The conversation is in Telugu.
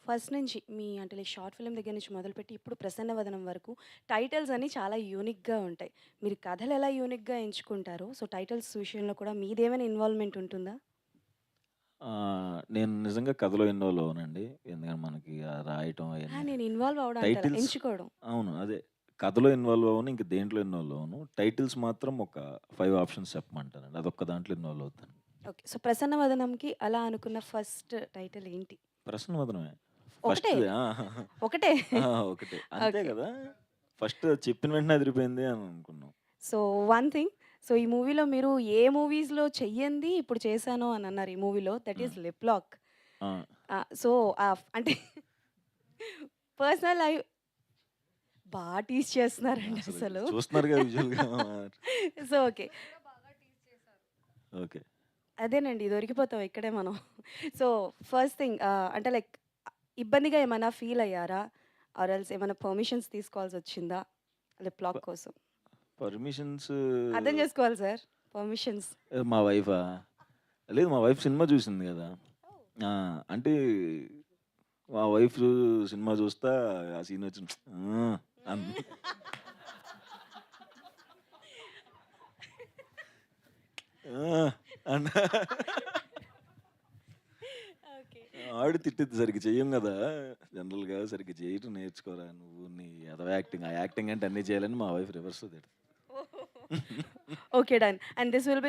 ఫస్ట్ నుంచి మీ అంటే లైక్ షార్ట్ ఫిల్మ్ దగ్గర నుంచి మొదలుపెట్టి ఇప్పుడు 'ప్రసన్నవదనం' వరకు టైటిల్స్ అన్నీ చాలా యూనిక్‌గా ఉంటాయి. మీరు కథలు ఎలా యూనిక్‌గా ఎంచుకుంటారో, సో టైటిల్స్ విషయంలో కూడా మీదేమైనా ఇన్వాల్వ్‌మెంట్ ఉంటుందా? నేను నిజంగా కథలో ఇన్వాల్వ్ అవ్వనండి. ఎందుకంటే మనకి రాయటం అయన్నీ నేను ఇన్వాల్వ్ అవ్వడం అంటారా? టైటిల్స్ ఎంచుకోవడం. అవును. అదే. కథలో ఇన్వాల్వ్ అవ్వను. ఇంక దేంట్లో ఇన్వాల్వ్ అవ్వను. టైటిల్స్ మాత్రం ఒక 5 ఆప్షన్స్ చెప్పమంటారండి. అదొక్క దాంట్లో ఇన్వాల్వ్ అవుతాను. ఓకే. సో 'ప్రసన్నవదనం'కి అలా అనుకున్న ఫస్ట్ టైటిల్ ఏంటి? ప్రశ్నవదనమే. ఒకటే. ఫస్ట్‌ది ఆ! ఒకటే. ఆ! ఒకటే. అంతే ఓకే. గదా! ఫస్ట్ చెప్పిన వెంటనే అదిరిపోయింది అని అనుకున్నాం. సో వన్ థింగ్, సో ఈ మూవీలో మీరు ఏ మూవీస్‌లో చెయ్యంది ఇప్పుడు చేశాను అని అన్నారు ఈ మూవీలో. That hmm. Is lip lock. ఆ! సో, అంటే పర్సనల్ లైఫ్ టీజ్ చేస్తున్నారండి అసలు అసలు. చూస్తున్నారుగా విజువల్‌గా. So, okay. ఓకే. అదేనండి దొరికిపోతాం ఇక్కడే మనం. సో, ఫస్ట్ థింగ్ అంటే లైక్ ఇబ్బందిగా ఏమన్నా ఫీల్ అయ్యారా? ఆర్ ఎల్స్ ఏమన్నా పర్మిషన్స్ తీసుకోవాల్సొచ్చిందా? లిప్ ప లాక్ కోసం? పర్మిషన్స్ అర్థం చేసుకోవాలి సార్ పర్మిషన్స్. మా వైఫా? లేదు మా వైఫ్ సినిమా చూసింది గదా! ఆ! అంటే మా వైఫ్ సినిమా చూస్తా ఆ సీన్ వచ్చి హ్మ్. అన్ ఆ! అన్న ఓకే. ఆవిడ తిట్టిద్ది సరిగ్గా చెయ్యం గదా! జనరల్‌గా సరిగ్గా చేయటం నేర్చుకోరా నువ్వు నీ ఎదవ యాక్టింగ్. ఆ యాక్టింగ్ అంటే అన్నీ చేయాలని మా వైఫ్ రివర్స్‌లో తిడతది. Okay. Done. And this will B